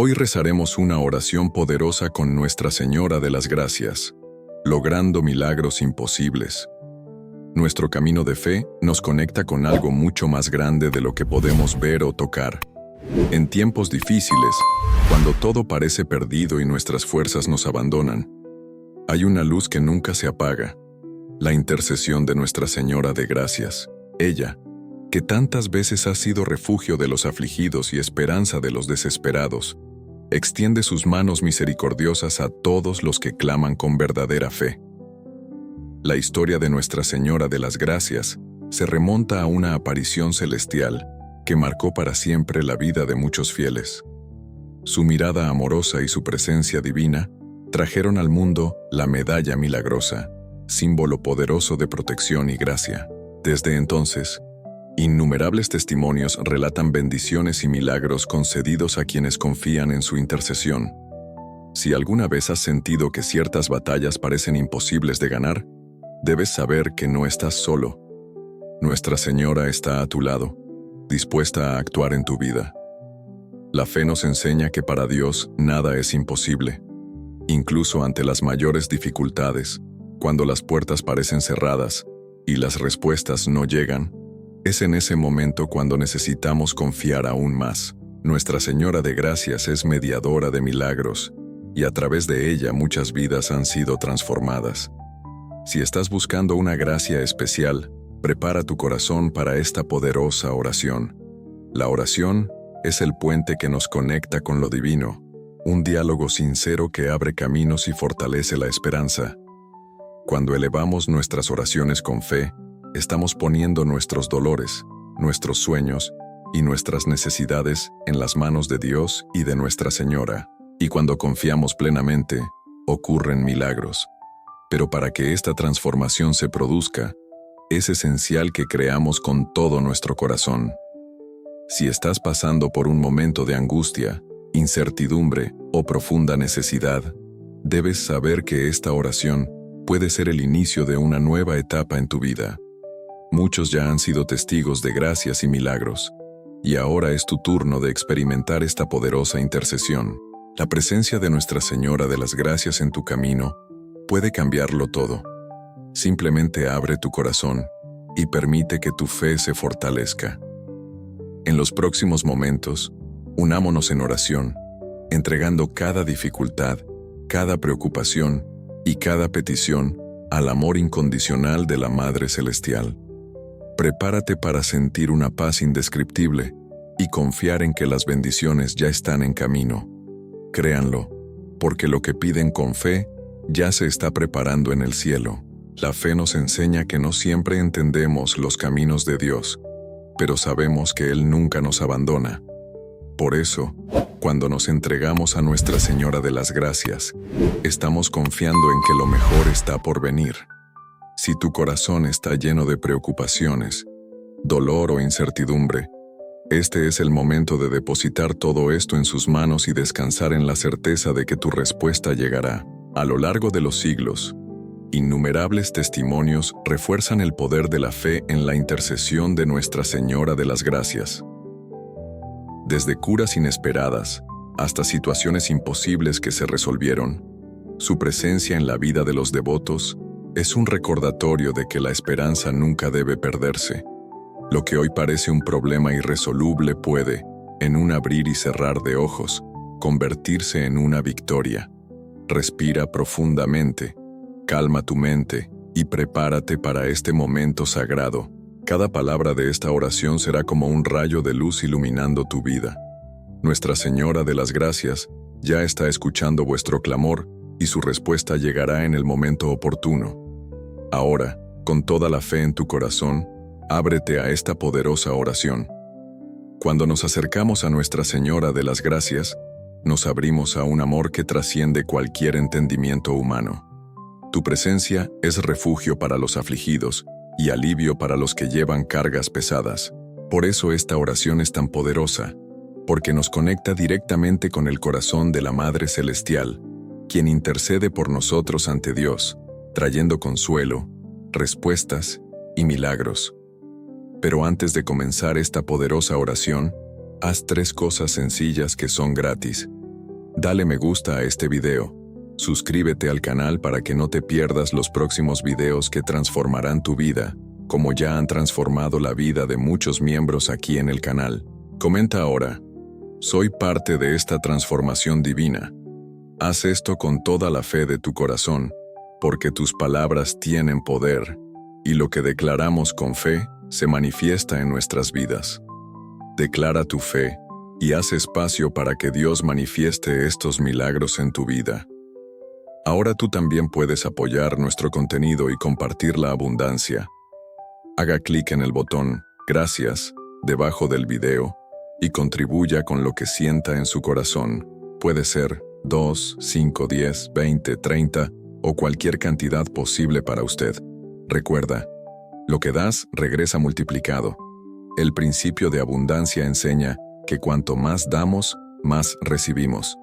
Hoy rezaremos una oración poderosa con Nuestra Señora de las Gracias, logrando milagros imposibles. Nuestro camino de fe nos conecta con algo mucho más grande de lo que podemos ver o tocar. En tiempos difíciles, cuando todo parece perdido y nuestras fuerzas nos abandonan, hay una luz que nunca se apaga: la intercesión de Nuestra Señora de Gracias. Ella, que tantas veces ha sido refugio de los afligidos y esperanza de los desesperados, extiende sus manos misericordiosas a todos los que claman con verdadera fe. La historia de Nuestra Señora de las Gracias se remonta a una aparición celestial que marcó para siempre la vida de muchos fieles. Su mirada amorosa y su presencia divina trajeron al mundo la medalla milagrosa, símbolo poderoso de protección y gracia. Desde entonces, innumerables testimonios relatan bendiciones y milagros concedidos a quienes confían en su intercesión. Si alguna vez has sentido que ciertas batallas parecen imposibles de ganar, debes saber que no estás solo. Nuestra Señora está a tu lado, dispuesta a actuar en tu vida. La fe nos enseña que para Dios nada es imposible. Incluso ante las mayores dificultades, cuando las puertas parecen cerradas y las respuestas no llegan, es en ese momento cuando necesitamos confiar aún más. Nuestra Señora de Gracias es mediadora de milagros, y a través de ella muchas vidas han sido transformadas. Si estás buscando una gracia especial, prepara tu corazón para esta poderosa oración. La oración es el puente que nos conecta con lo divino, un diálogo sincero que abre caminos y fortalece la esperanza. Cuando elevamos nuestras oraciones con fe, estamos poniendo nuestros dolores, nuestros sueños y nuestras necesidades en las manos de Dios y de Nuestra Señora. Y cuando confiamos plenamente, ocurren milagros. Pero para que esta transformación se produzca, es esencial que creamos con todo nuestro corazón. Si estás pasando por un momento de angustia, incertidumbre o profunda necesidad, debes saber que esta oración puede ser el inicio de una nueva etapa en tu vida. Muchos ya han sido testigos de gracias y milagros, y ahora es tu turno de experimentar esta poderosa intercesión. La presencia de Nuestra Señora de las Gracias en tu camino puede cambiarlo todo. Simplemente abre tu corazón y permite que tu fe se fortalezca. En los próximos momentos, unámonos en oración, entregando cada dificultad, cada preocupación y cada petición al amor incondicional de la Madre Celestial. Prepárate para sentir una paz indescriptible y confiar en que las bendiciones ya están en camino. Créanlo, porque lo que piden con fe ya se está preparando en el cielo. La fe nos enseña que no siempre entendemos los caminos de Dios, pero sabemos que Él nunca nos abandona. Por eso, cuando nos entregamos a Nuestra Señora de las Gracias, estamos confiando en que lo mejor está por venir. Si tu corazón está lleno de preocupaciones, dolor o incertidumbre, este es el momento de depositar todo esto en sus manos y descansar en la certeza de que tu respuesta llegará. A lo largo de los siglos, innumerables testimonios refuerzan el poder de la fe en la intercesión de Nuestra Señora de las Gracias. Desde curas inesperadas hasta situaciones imposibles que se resolvieron, su presencia en la vida de los devotos es un recordatorio de que la esperanza nunca debe perderse. Lo que hoy parece un problema irresoluble puede, en un abrir y cerrar de ojos, convertirse en una victoria. Respira profundamente, calma tu mente y prepárate para este momento sagrado. Cada palabra de esta oración será como un rayo de luz iluminando tu vida. Nuestra Señora de las Gracias ya está escuchando vuestro clamor y su respuesta llegará en el momento oportuno. Ahora, con toda la fe en tu corazón, ábrete a esta poderosa oración. Cuando nos acercamos a Nuestra Señora de las Gracias, nos abrimos a un amor que trasciende cualquier entendimiento humano. Tu presencia es refugio para los afligidos y alivio para los que llevan cargas pesadas. Por eso esta oración es tan poderosa, porque nos conecta directamente con el corazón de la Madre Celestial, quien intercede por nosotros ante Dios, trayendo consuelo, respuestas y milagros. Pero antes de comenzar esta poderosa oración, haz 3 cosas sencillas que son gratis, Dale me gusta a este video. Suscríbete al canal para que no te pierdas los próximos videos que transformarán tu vida, como ya han transformado la vida de muchos miembros aquí en el canal. Comenta ahora: soy parte de esta transformación divina. Haz esto con toda la fe de tu corazón, porque tus palabras tienen poder, y lo que declaramos con fe se manifiesta en nuestras vidas. Declara tu fe y haz espacio para que Dios manifieste estos milagros en tu vida. Ahora tú también puedes apoyar nuestro contenido y compartir la abundancia. Haga clic en el botón "Gracias" debajo del video y contribuya con lo que sienta en su corazón. Puede ser 2, 5, 10, 20, 30 o cualquier cantidad posible para usted. Recuerda, lo que das regresa multiplicado. El principio de abundancia enseña que cuanto más damos, más recibimos.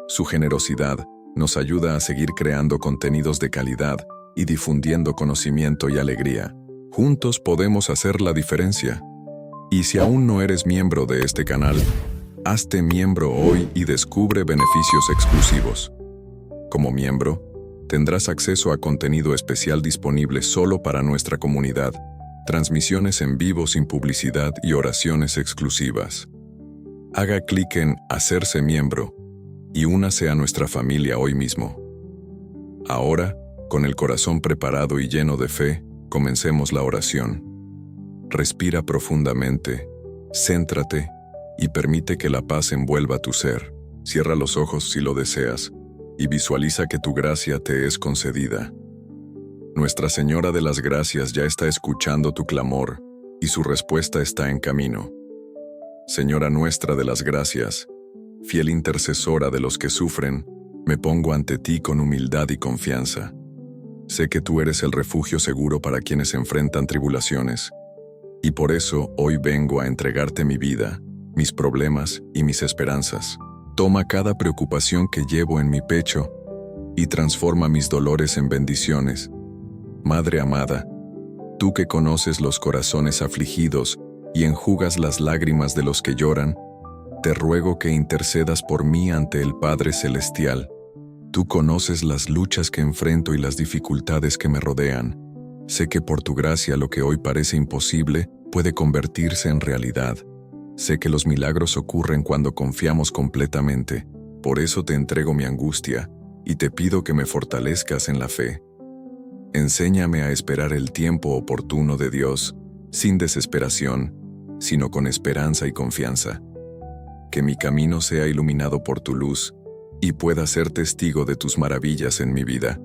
Su generosidad nos ayuda a seguir creando contenidos de calidad y difundiendo conocimiento y alegría. Juntos podemos hacer la diferencia. Y si aún no eres miembro de este canal, hazte miembro hoy y descubre beneficios exclusivos. Como miembro, tendrás acceso a contenido especial disponible solo para nuestra comunidad, transmisiones en vivo sin publicidad y oraciones exclusivas. Haga clic en "Hacerse miembro" y únase a nuestra familia hoy mismo. Ahora, con el corazón preparado y lleno de fe, comencemos la oración. Respira profundamente, céntrate y permite que la paz envuelva tu ser. Cierra los ojos si lo deseas y visualiza que tu gracia te es concedida. Nuestra Señora de las Gracias ya está escuchando tu clamor y su respuesta está en camino. Señora nuestra de las Gracias, fiel intercesora de los que sufren, me pongo ante ti con humildad y confianza. Sé que tú eres el refugio seguro para quienes enfrentan tribulaciones, y por eso hoy vengo a entregarte mi vida, mis problemas y mis esperanzas. Toma cada preocupación que llevo en mi pecho y transforma mis dolores en bendiciones. Madre amada, tú que conoces los corazones afligidos y enjugas las lágrimas de los que lloran, te ruego que intercedas por mí ante el Padre Celestial. Tú conoces las luchas que enfrento y las dificultades que me rodean. Sé que por tu gracia lo que hoy parece imposible puede convertirse en realidad. Sé que los milagros ocurren cuando confiamos completamente. Por eso te entrego mi angustia y te pido que me fortalezcas en la fe. Enséñame a esperar el tiempo oportuno de Dios, sin desesperación, sino con esperanza y confianza. Que mi camino sea iluminado por tu luz y pueda ser testigo de tus maravillas en mi vida.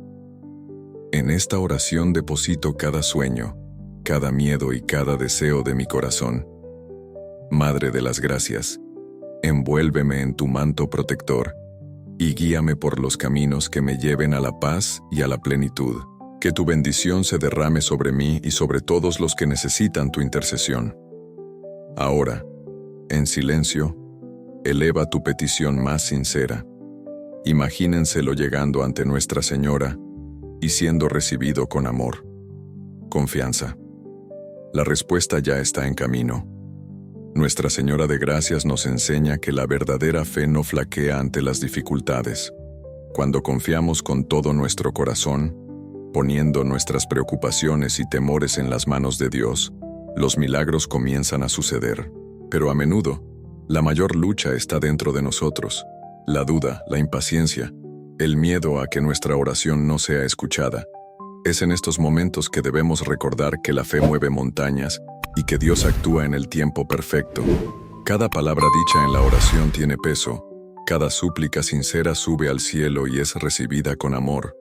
En esta oración deposito cada sueño, cada miedo y cada deseo de mi corazón. Madre de las Gracias, envuélveme en tu manto protector y guíame por los caminos que me lleven a la paz y a la plenitud. Que tu bendición se derrame sobre mí y sobre todos los que necesitan tu intercesión. Ahora, en silencio, eleva tu petición más sincera. Imagínenselo llegando ante Nuestra Señora y siendo recibido con amor. Confianza. La respuesta ya está en camino. Nuestra Señora de Gracias nos enseña que la verdadera fe no flaquea ante las dificultades. Cuando confiamos con todo nuestro corazón, poniendo nuestras preocupaciones y temores en las manos de Dios, los milagros comienzan a suceder. Pero a menudo, la mayor lucha está dentro de nosotros. La duda, la impaciencia, el miedo a que nuestra oración no sea escuchada. Es en estos momentos que debemos recordar que la fe mueve montañas y que Dios actúa en el tiempo perfecto. Cada palabra dicha en la oración tiene peso. Cada súplica sincera sube al cielo y es recibida con amor.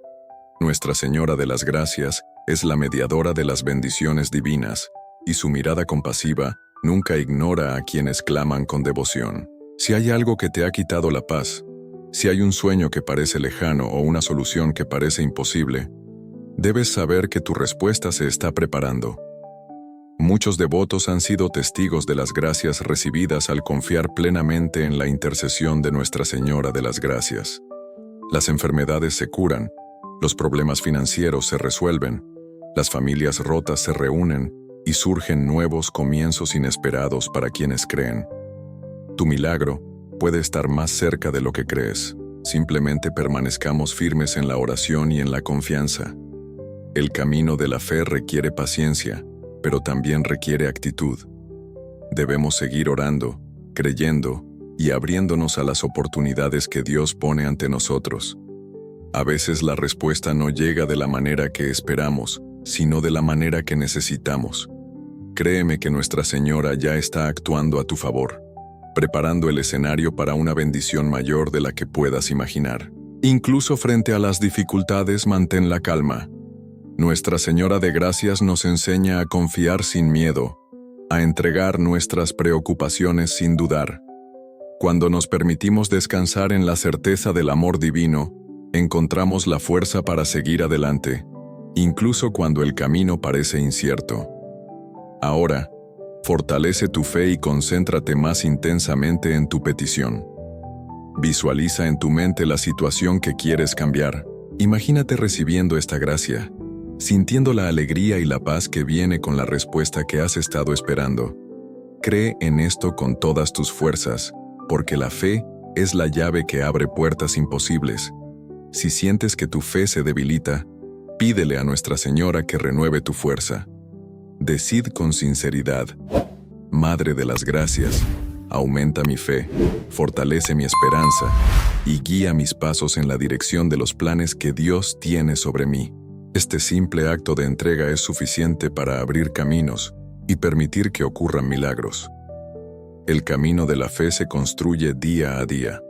Nuestra Señora de las Gracias es la mediadora de las bendiciones divinas, y su mirada compasiva nunca ignora a quienes claman con devoción. Si hay algo que te ha quitado la paz, si hay un sueño que parece lejano o una solución que parece imposible, debes saber que tu respuesta se está preparando. Muchos devotos han sido testigos de las gracias recibidas al confiar plenamente en la intercesión de Nuestra Señora de las Gracias. Las enfermedades se curan, los problemas financieros se resuelven, las familias rotas se reúnen y surgen nuevos comienzos inesperados para quienes creen. Tu milagro puede estar más cerca de lo que crees. Simplemente permanezcamos firmes en la oración y en la confianza. El camino de la fe requiere paciencia, pero también requiere actitud. Debemos seguir orando, creyendo y abriéndonos a las oportunidades que Dios pone ante nosotros. A veces la respuesta no llega de la manera que esperamos, sino de la manera que necesitamos. Créeme que Nuestra Señora ya está actuando a tu favor, preparando el escenario para una bendición mayor de la que puedas imaginar. Incluso frente a las dificultades, mantén la calma. Nuestra Señora de Gracias nos enseña a confiar sin miedo, a entregar nuestras preocupaciones sin dudar. Cuando nos permitimos descansar en la certeza del amor divino, encontramos la fuerza para seguir adelante, incluso cuando el camino parece incierto. Ahora, fortalece tu fe y concéntrate más intensamente en tu petición. Visualiza en tu mente la situación que quieres cambiar. Imagínate recibiendo esta gracia, sintiendo la alegría y la paz que viene con la respuesta que has estado esperando. Cree en esto con todas tus fuerzas, porque la fe es la llave que abre puertas imposibles. Si sientes que tu fe se debilita, pídele a Nuestra Señora que renueve tu fuerza. Decid con sinceridad: Madre de las Gracias, aumenta mi fe, fortalece mi esperanza y guía mis pasos en la dirección de los planes que Dios tiene sobre mí. Este simple acto de entrega es suficiente para abrir caminos y permitir que ocurran milagros. El camino de la fe se construye día a día.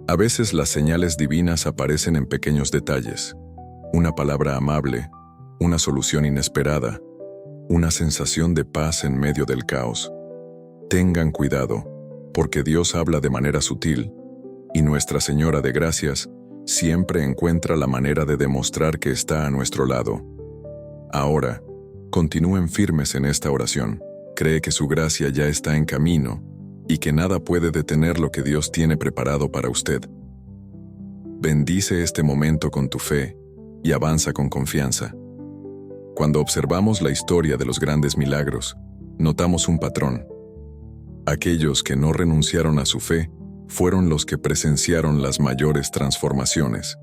A veces las señales divinas aparecen en pequeños detalles: una palabra amable, una solución inesperada, una sensación de paz en medio del caos. Tengan cuidado, porque Dios habla de manera sutil, y Nuestra Señora de Gracias siempre encuentra la manera de demostrar que está a nuestro lado. Ahora, continúen firmes en esta oración. Cree que su gracia ya está en camino y que nada puede detener lo que Dios tiene preparado para usted. Bendice este momento con tu fe y avanza con confianza. Cuando observamos la historia de los grandes milagros, notamos un patrón. Aquellos que no renunciaron a su fe fueron los que presenciaron las mayores transformaciones.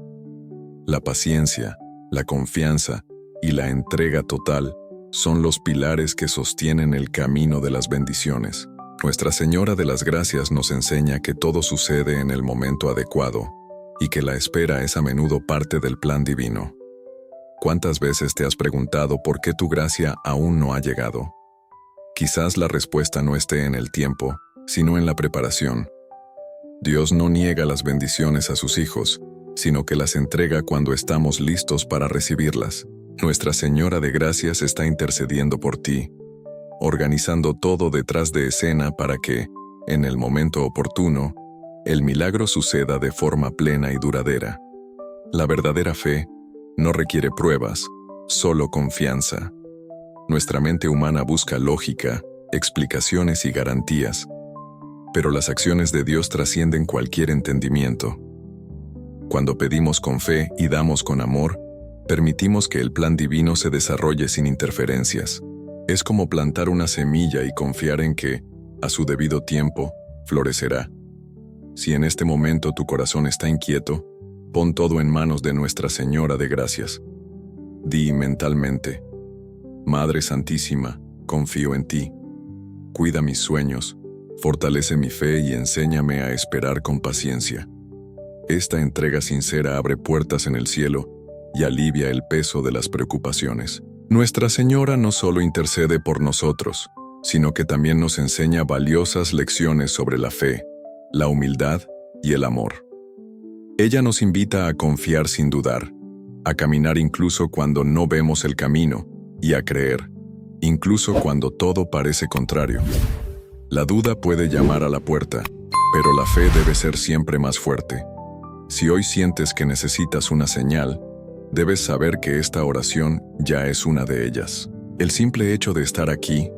La paciencia, la confianza y la entrega total son los pilares que sostienen el camino de las bendiciones. Nuestra Señora de las Gracias nos enseña que todo sucede en el momento adecuado y que la espera es a menudo parte del plan divino. ¿Cuántas veces te has preguntado por qué tu gracia aún no ha llegado? Quizás la respuesta no esté en el tiempo, sino en la preparación. Dios no niega las bendiciones a sus hijos, sino que las entrega cuando estamos listos para recibirlas. Nuestra Señora de Gracias está intercediendo por ti, organizando todo detrás de escena para que, en el momento oportuno, el milagro suceda de forma plena y duradera. La verdadera fe no requiere pruebas, solo confianza. Nuestra mente humana busca lógica, explicaciones y garantías, pero las acciones de Dios trascienden cualquier entendimiento. Cuando pedimos con fe y damos con amor, permitimos que el plan divino se desarrolle sin interferencias. Es como plantar una semilla y confiar en que, a su debido tiempo, florecerá. Si en este momento tu corazón está inquieto, pon todo en manos de Nuestra Señora de Gracias. Di mentalmente: Madre Santísima, confío en ti. Cuida mis sueños, fortalece mi fe y enséñame a esperar con paciencia. Esta entrega sincera abre puertas en el cielo y alivia el peso de las preocupaciones. Nuestra Señora no solo intercede por nosotros, sino que también nos enseña valiosas lecciones sobre la fe, la humildad y el amor. Ella nos invita a confiar sin dudar, a caminar incluso cuando no vemos el camino y a creer, incluso cuando todo parece contrario. La duda puede llamar a la puerta, pero la fe debe ser siempre más fuerte. Si hoy sientes que necesitas una señal, debes saber que esta oración ya es una de ellas. El simple hecho de estar aquí,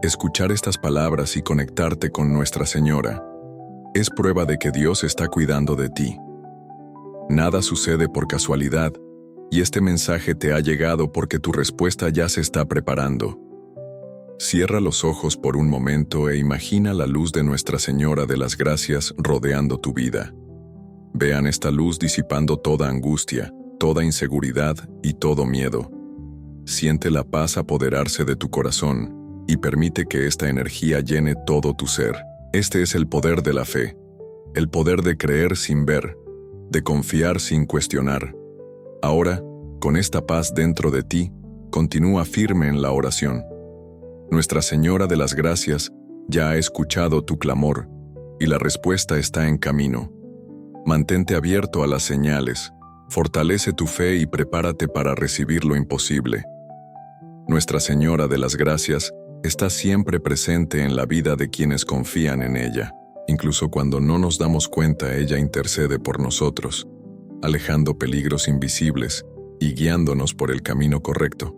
escuchar estas palabras y conectarte con Nuestra Señora, es prueba de que Dios está cuidando de ti. Nada sucede por casualidad, y este mensaje te ha llegado porque tu respuesta ya se está preparando. Cierra los ojos por un momento e imagina la luz de Nuestra Señora de las Gracias rodeando tu vida. Vean esta luz disipando toda angustia, toda inseguridad y todo miedo. Siente la paz apoderarse de tu corazón y permite que esta energía llene todo tu ser. Este es el poder de la fe, el poder de creer sin ver, de confiar sin cuestionar. Ahora, con esta paz dentro de ti, continúa firme en la oración. Nuestra Señora de las Gracias ya ha escuchado tu clamor y la respuesta está en camino. Mantente abierto a las señales, fortalece tu fe y prepárate para recibir lo imposible. Nuestra Señora de las Gracias está siempre presente en la vida de quienes confían en ella. Incluso cuando no nos damos cuenta, ella intercede por nosotros, alejando peligros invisibles y guiándonos por el camino correcto.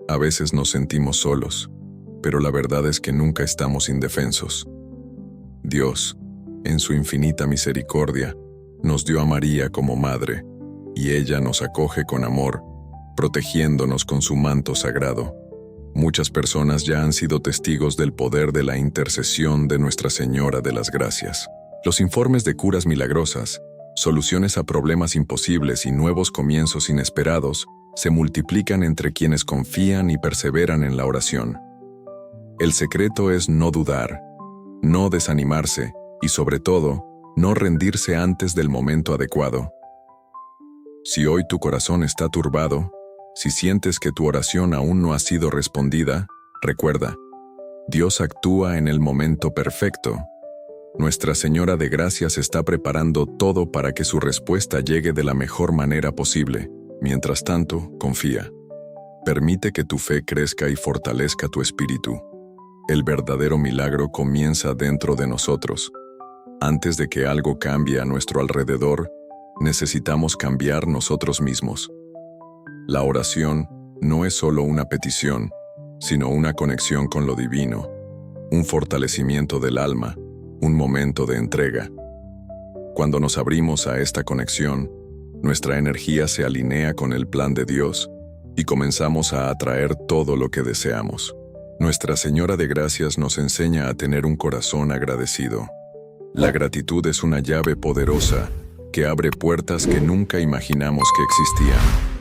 A veces nos sentimos solos, pero la verdad es que nunca estamos indefensos. Dios, en su infinita misericordia, nos dio a María como madre, y ella nos acoge con amor, protegiéndonos con su manto sagrado. Muchas personas ya han sido testigos del poder de la intercesión de Nuestra Señora de las Gracias. Los informes de curas milagrosas, soluciones a problemas imposibles y nuevos comienzos inesperados se multiplican entre quienes confían y perseveran en la oración. El secreto es no dudar, no desanimarse y, sobre todo, no rendirse antes del momento adecuado. Si hoy tu corazón está turbado, si sientes que tu oración aún no ha sido respondida, recuerda, Dios actúa en el momento perfecto. Nuestra Señora de Gracias está preparando todo para que su respuesta llegue de la mejor manera posible. Mientras tanto, confía. Permite que tu fe crezca y fortalezca tu espíritu. El verdadero milagro comienza dentro de nosotros. Antes de que algo cambie a nuestro alrededor, necesitamos cambiar nosotros mismos. La oración no es solo una petición, sino una conexión con lo divino, un fortalecimiento del alma, un momento de entrega. Cuando nos abrimos a esta conexión, nuestra energía se alinea con el plan de Dios y comenzamos a atraer todo lo que deseamos. Nuestra Señora de Gracias nos enseña a tener un corazón agradecido. La gratitud es una llave poderosa que abre puertas que nunca imaginamos que existían.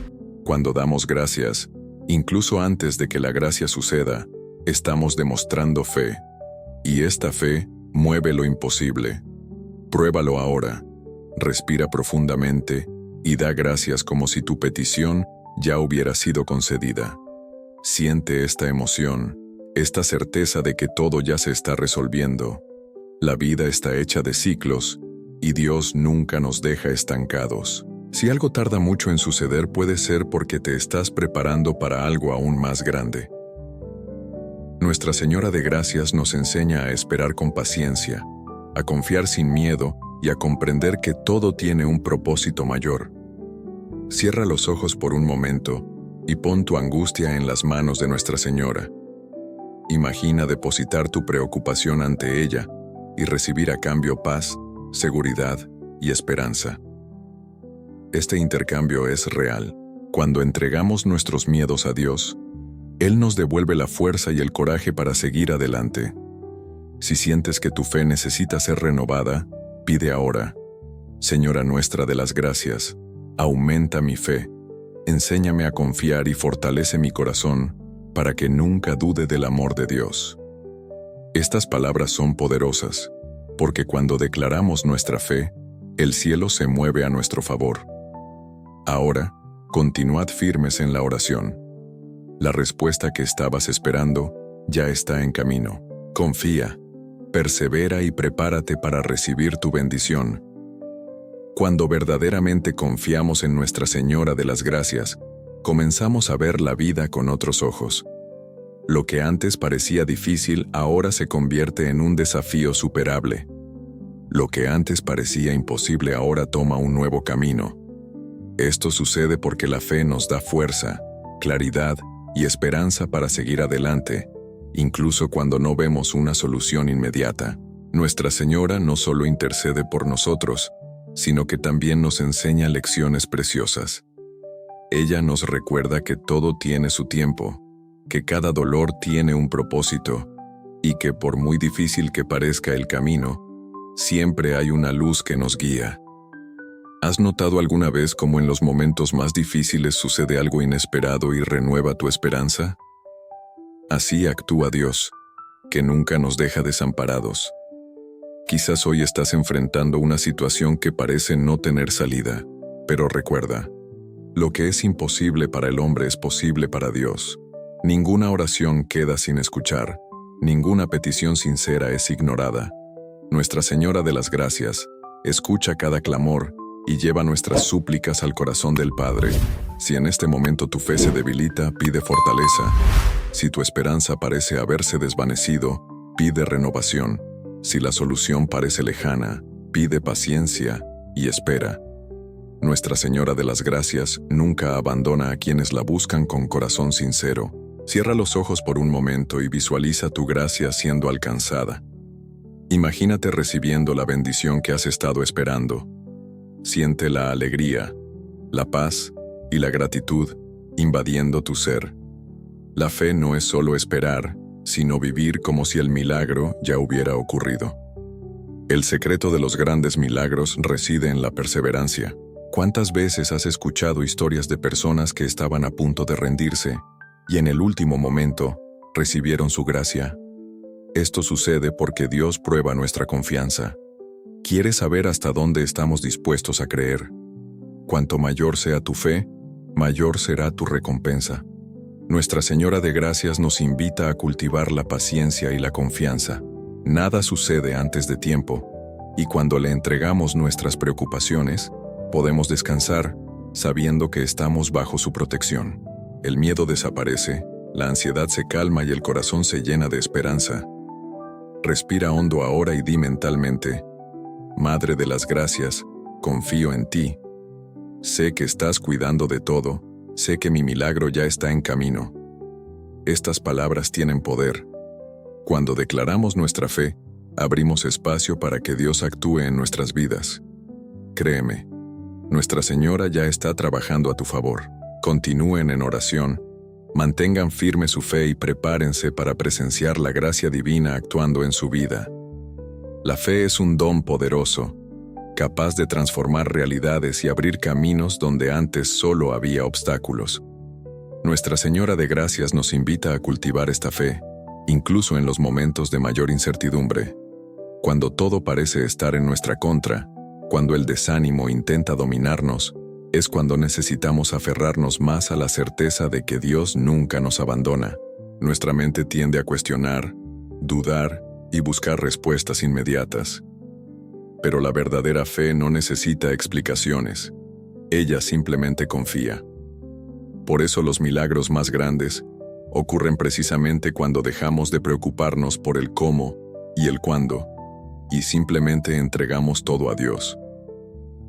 Cuando damos gracias, incluso antes de que la gracia suceda, estamos demostrando fe. Y esta fe mueve lo imposible. Pruébalo ahora. Respira profundamente y da gracias como si tu petición ya hubiera sido concedida. Siente esta emoción, esta certeza de que todo ya se está resolviendo. La vida está hecha de ciclos y Dios nunca nos deja estancados. Si algo tarda mucho en suceder, puede ser porque te estás preparando para algo aún más grande. Nuestra Señora de Gracias nos enseña a esperar con paciencia, a confiar sin miedo y a comprender que todo tiene un propósito mayor. Cierra los ojos por un momento y pon tu angustia en las manos de Nuestra Señora. Imagina depositar tu preocupación ante ella y recibir a cambio paz, seguridad y esperanza. Este intercambio es real. Cuando entregamos nuestros miedos a Dios, Él nos devuelve la fuerza y el coraje para seguir adelante. Si sientes que tu fe necesita ser renovada, pide ahora: Señora Nuestra de las Gracias, aumenta mi fe, enséñame a confiar y fortalece mi corazón para que nunca dude del amor de Dios. Estas palabras son poderosas, porque cuando declaramos nuestra fe, el cielo se mueve a nuestro favor. Ahora, continuad firmes en la oración. La respuesta que estabas esperando ya está en camino. Confía, persevera y prepárate para recibir tu bendición. Cuando verdaderamente confiamos en Nuestra Señora de las Gracias, comenzamos a ver la vida con otros ojos. Lo que antes parecía difícil ahora se convierte en un desafío superable. Lo que antes parecía imposible ahora toma un nuevo camino. Esto sucede porque la fe nos da fuerza, claridad y esperanza para seguir adelante, incluso cuando no vemos una solución inmediata. Nuestra Señora no solo intercede por nosotros, sino que también nos enseña lecciones preciosas. Ella nos recuerda que todo tiene su tiempo, que cada dolor tiene un propósito, y que por muy difícil que parezca el camino, siempre hay una luz que nos guía. ¿Has notado alguna vez cómo en los momentos más difíciles sucede algo inesperado y renueva tu esperanza? Así actúa Dios, que nunca nos deja desamparados. Quizás hoy estás enfrentando una situación que parece no tener salida, pero recuerda, lo que es imposible para el hombre es posible para Dios. Ninguna oración queda sin escuchar, ninguna petición sincera es ignorada. Nuestra Señora de las Gracias escucha cada clamor y lleva nuestras súplicas al corazón del Padre. Si en este momento tu fe se debilita, pide fortaleza. Si tu esperanza parece haberse desvanecido, pide renovación. Si la solución parece lejana, pide paciencia y espera. Nuestra Señora de las Gracias nunca abandona a quienes la buscan con corazón sincero. Cierra los ojos por un momento y visualiza tu gracia siendo alcanzada. Imagínate recibiendo la bendición que has estado esperando. Siente la alegría, la paz y la gratitud invadiendo tu ser. La fe no es solo esperar, sino vivir como si el milagro ya hubiera ocurrido. El secreto de los grandes milagros reside en la perseverancia. ¿Cuántas veces has escuchado historias de personas que estaban a punto de rendirse y en el último momento recibieron su gracia? Esto sucede porque Dios prueba nuestra confianza. Quiere saber hasta dónde estamos dispuestos a creer. Cuanto mayor sea tu fe, mayor será tu recompensa. Nuestra Señora de Gracias nos invita a cultivar la paciencia y la confianza. Nada sucede antes de tiempo, y cuando le entregamos nuestras preocupaciones, podemos descansar sabiendo que estamos bajo su protección. El miedo desaparece, la ansiedad se calma y el corazón se llena de esperanza. Respira hondo ahora y di mentalmente: Madre de las Gracias, confío en ti. Sé que estás cuidando de todo, sé que mi milagro ya está en camino. Estas palabras tienen poder. Cuando declaramos nuestra fe, abrimos espacio para que Dios actúe en nuestras vidas. Créeme, Nuestra Señora ya está trabajando a tu favor. Continúen en oración, mantengan firme su fe y prepárense para presenciar la gracia divina actuando en su vida. La fe es un don poderoso, capaz de transformar realidades y abrir caminos donde antes solo había obstáculos. Nuestra Señora de Gracias nos invita a cultivar esta fe, incluso en los momentos de mayor incertidumbre. Cuando todo parece estar en nuestra contra, cuando el desánimo intenta dominarnos, es cuando necesitamos aferrarnos más a la certeza de que Dios nunca nos abandona. Nuestra mente tiende a cuestionar, dudar y buscar respuestas inmediatas. Pero la verdadera fe no necesita explicaciones. Ella simplemente confía. Por eso los milagros más grandes ocurren precisamente cuando dejamos de preocuparnos por el cómo y el cuándo, y simplemente entregamos todo a Dios.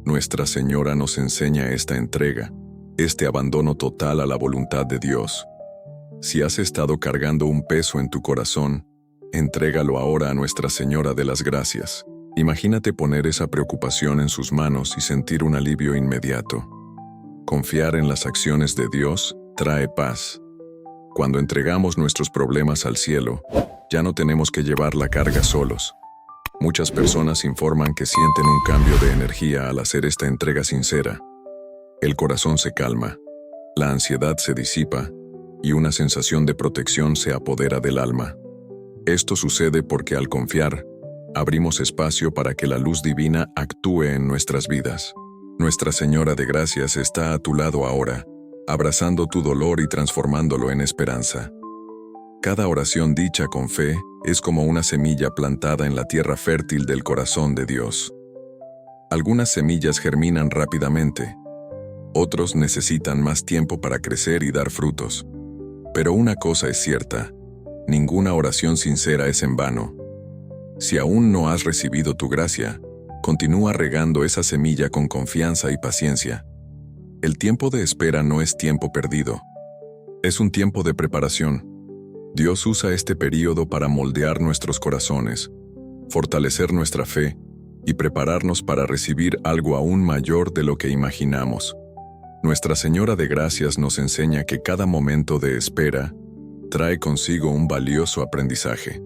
Nuestra Señora nos enseña esta entrega, este abandono total a la voluntad de Dios. Si has estado cargando un peso en tu corazón, entrégalo ahora a Nuestra Señora de las Gracias. Imagínate poner esa preocupación en sus manos y sentir un alivio inmediato. Confiar en las acciones de Dios trae paz. Cuando entregamos nuestros problemas al cielo, ya no tenemos que llevar la carga solos. Muchas personas informan que sienten un cambio de energía al hacer esta entrega sincera. El corazón se calma, la ansiedad se disipa y una sensación de protección se apodera del alma. Esto sucede porque al confiar, abrimos espacio para que la luz divina actúe en nuestras vidas. Nuestra Señora de Gracias está a tu lado ahora, abrazando tu dolor y transformándolo en esperanza. Cada oración dicha con fe es como una semilla plantada en la tierra fértil del corazón de Dios. Algunas semillas germinan rápidamente, otros necesitan más tiempo para crecer y dar frutos. Pero una cosa es cierta, ninguna oración sincera es en vano. Si aún no has recibido tu gracia, continúa regando esa semilla con confianza y paciencia. El tiempo de espera no es tiempo perdido, es un tiempo de preparación. Dios usa este período para moldear nuestros corazones, fortalecer nuestra fe y prepararnos para recibir algo aún mayor de lo que imaginamos. Nuestra Señora de Gracias nos enseña que cada momento de espera trae consigo un valioso aprendizaje.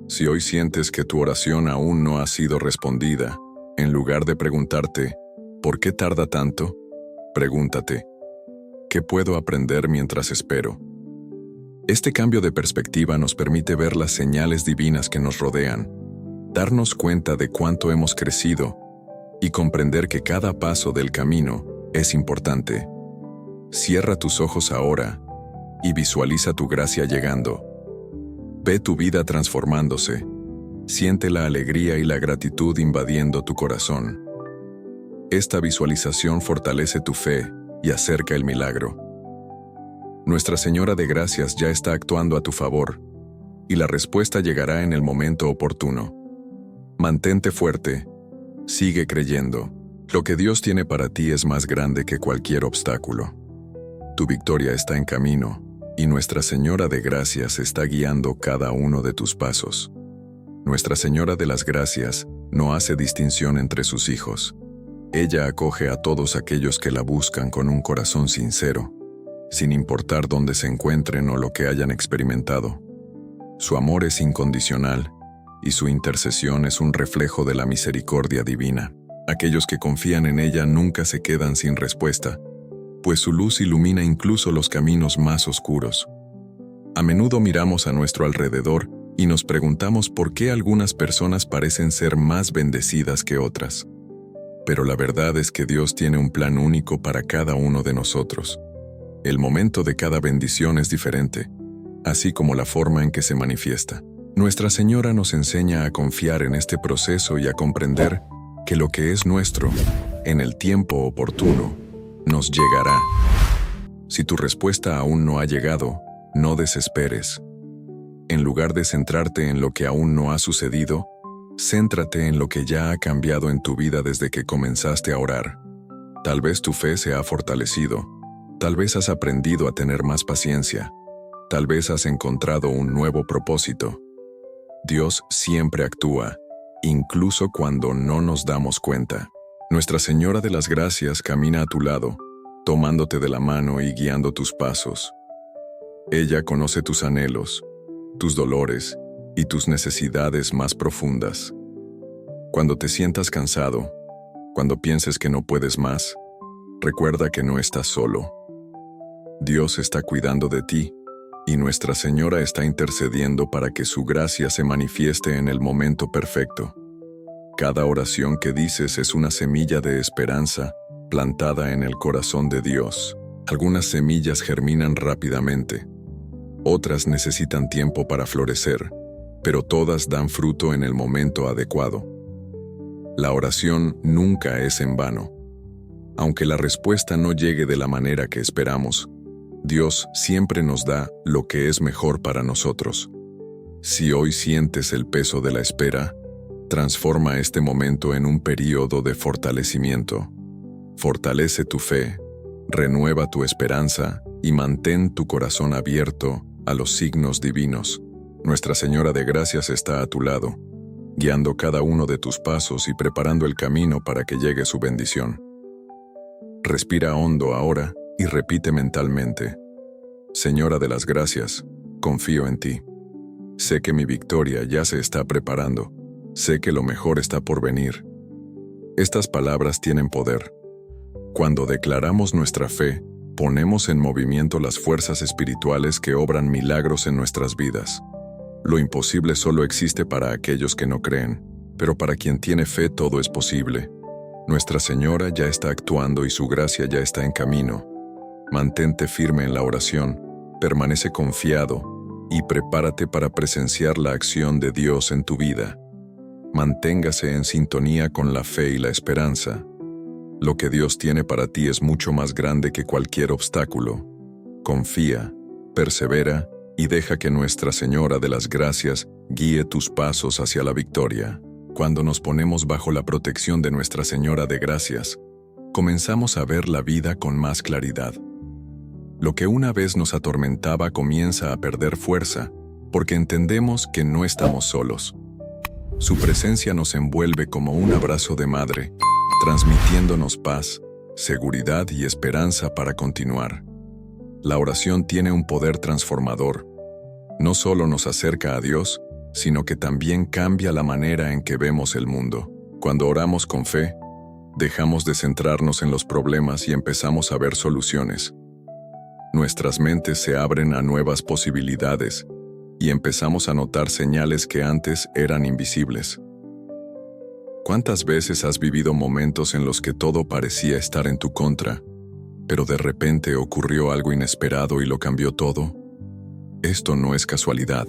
Si hoy sientes que tu oración aún no ha sido respondida, en lugar de preguntarte, ¿Por qué tarda tanto? Pregúntate, ¿qué puedo aprender mientras espero? Este cambio de perspectiva nos permite ver las señales divinas que nos rodean, darnos cuenta de cuánto hemos crecido y comprender que cada paso del camino es importante. Cierra tus ojos ahora y visualiza tu gracia llegando. Ve tu vida transformándose. Siente la alegría y la gratitud invadiendo tu corazón. Esta visualización fortalece tu fe y acerca el milagro. Nuestra Señora de Gracias ya está actuando a tu favor, y la respuesta llegará en el momento oportuno. Mantente fuerte, sigue creyendo. Lo que Dios tiene para ti es más grande que cualquier obstáculo. Tu victoria está en camino, y Nuestra Señora de Gracias está guiando cada uno de tus pasos. Nuestra Señora de las Gracias no hace distinción entre sus hijos. Ella acoge a todos aquellos que la buscan con un corazón sincero, sin importar dónde se encuentren o lo que hayan experimentado. Su amor es incondicional, y su intercesión es un reflejo de la misericordia divina. Aquellos que confían en ella nunca se quedan sin respuesta, pues su luz ilumina incluso los caminos más oscuros. A menudo miramos a nuestro alrededor y nos preguntamos por qué algunas personas parecen ser más bendecidas que otras. Pero la verdad es que Dios tiene un plan único para cada uno de nosotros. El momento de cada bendición es diferente, así como la forma en que se manifiesta. Nuestra Señora nos enseña a confiar en este proceso y a comprender que lo que es nuestro, en el tiempo oportuno, nos llegará. Si tu respuesta aún no ha llegado, no desesperes. En lugar de centrarte en lo que aún no ha sucedido, céntrate en lo que ya ha cambiado en tu vida desde que comenzaste a orar. Tal vez tu fe se ha fortalecido. Tal vez has aprendido a tener más paciencia. Tal vez has encontrado un nuevo propósito. Dios siempre actúa, incluso cuando no nos damos cuenta. Nuestra Señora de las Gracias camina a tu lado, tomándote de la mano y guiando tus pasos. Ella conoce tus anhelos, tus dolores y tus necesidades más profundas. Cuando te sientas cansado, cuando pienses que no puedes más, recuerda que no estás solo. Dios está cuidando de ti, y Nuestra Señora está intercediendo para que su gracia se manifieste en el momento perfecto. Cada oración que dices es una semilla de esperanza plantada en el corazón de Dios. Algunas semillas germinan rápidamente, otras necesitan tiempo para florecer, pero todas dan fruto en el momento adecuado. La oración nunca es en vano. Aunque la respuesta no llegue de la manera que esperamos, Dios siempre nos da lo que es mejor para nosotros. Si hoy sientes el peso de la espera, transforma este momento en un período de fortalecimiento. Fortalece tu fe, renueva tu esperanza y mantén tu corazón abierto a los signos divinos. Nuestra Señora de Gracias está a tu lado, guiando cada uno de tus pasos y preparando el camino para que llegue su bendición. Respira hondo ahora y repite mentalmente: Señora de las Gracias, confío en ti. Sé que mi victoria ya se está preparando. Sé que lo mejor está por venir. Estas palabras tienen poder. Cuando declaramos nuestra fe, ponemos en movimiento las fuerzas espirituales que obran milagros en nuestras vidas. Lo imposible solo existe para aquellos que no creen, pero para quien tiene fe todo es posible. Nuestra Señora ya está actuando y su gracia ya está en camino. Mantente firme en la oración, permanece confiado y prepárate para presenciar la acción de Dios en tu vida. Manténgase en sintonía con la fe y la esperanza. Lo que Dios tiene para ti es mucho más grande que cualquier obstáculo. Confía, persevera y deja que Nuestra Señora de las Gracias guíe tus pasos hacia la victoria. Cuando nos ponemos bajo la protección de Nuestra Señora de Gracias, comenzamos a ver la vida con más claridad. Lo que una vez nos atormentaba comienza a perder fuerza, porque entendemos que no estamos solos. Su presencia nos envuelve como un abrazo de madre, transmitiéndonos paz, seguridad y esperanza para continuar. La oración tiene un poder transformador. No solo nos acerca a Dios, sino que también cambia la manera en que vemos el mundo. Cuando oramos con fe, Dejamos de centrarnos en los problemas y empezamos a ver soluciones. Nuestras mentes se abren a nuevas posibilidades y empezamos a notar señales que antes eran invisibles. ¿Cuántas veces has vivido momentos en los que todo parecía estar en tu contra, pero de repente ocurrió algo inesperado y lo cambió todo? Esto no es casualidad.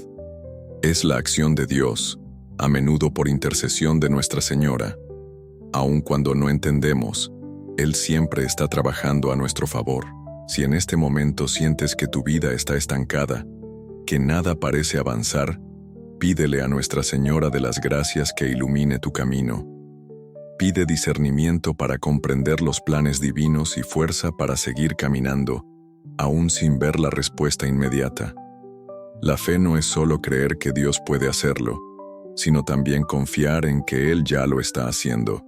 Es la acción de Dios, a menudo por intercesión de Nuestra Señora. Aun cuando no entendemos, Él siempre está trabajando a nuestro favor. Si en este momento sientes que tu vida está estancada, que nada parece avanzar, pídele a Nuestra Señora de las Gracias que ilumine tu camino. Pide discernimiento para comprender los planes divinos y fuerza para seguir caminando, aún sin ver la respuesta inmediata. La fe no es solo creer que Dios puede hacerlo, sino también confiar en que Él ya lo está haciendo.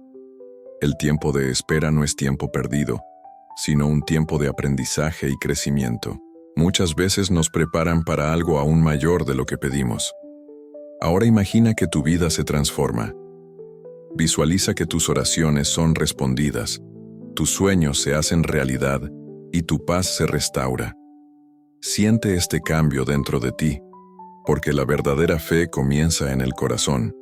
El tiempo de espera no es tiempo perdido, sino un tiempo de aprendizaje y crecimiento. Muchas veces nos preparan para algo aún mayor de lo que pedimos. Ahora imagina que tu vida se transforma. Visualiza que tus oraciones son respondidas, tus sueños se hacen realidad y tu paz se restaura. Siente este cambio dentro de ti, porque la verdadera fe comienza en el corazón.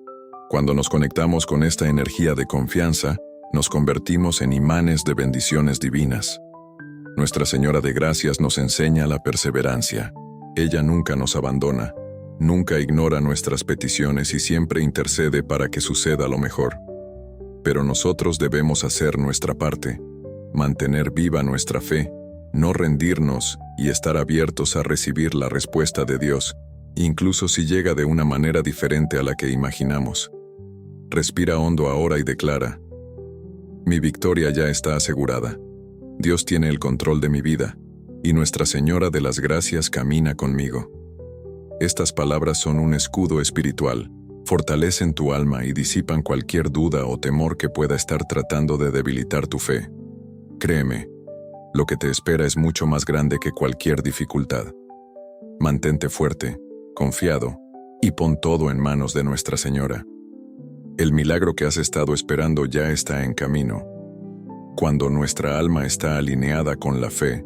Cuando nos conectamos con esta energía de confianza, nos convertimos en imanes de bendiciones divinas. Nuestra Señora de Gracias nos enseña la perseverancia. Ella nunca nos abandona, nunca ignora nuestras peticiones y siempre intercede para que suceda lo mejor. Pero nosotros debemos hacer nuestra parte, mantener viva nuestra fe, no rendirnos y estar abiertos a recibir la respuesta de Dios, incluso si llega de una manera diferente a la que imaginamos. Respira hondo ahora y declara: mi victoria ya está asegurada. Dios tiene el control de mi vida, y Nuestra Señora de las Gracias camina conmigo. Estas palabras son un escudo espiritual, fortalecen tu alma y disipan cualquier duda o temor que pueda estar tratando de debilitar tu fe. Créeme, lo que te espera es mucho más grande que cualquier dificultad. Mantente fuerte, confiado, y pon todo en manos de Nuestra Señora. El milagro que has estado esperando ya está en camino. Cuando nuestra alma está alineada con la fe,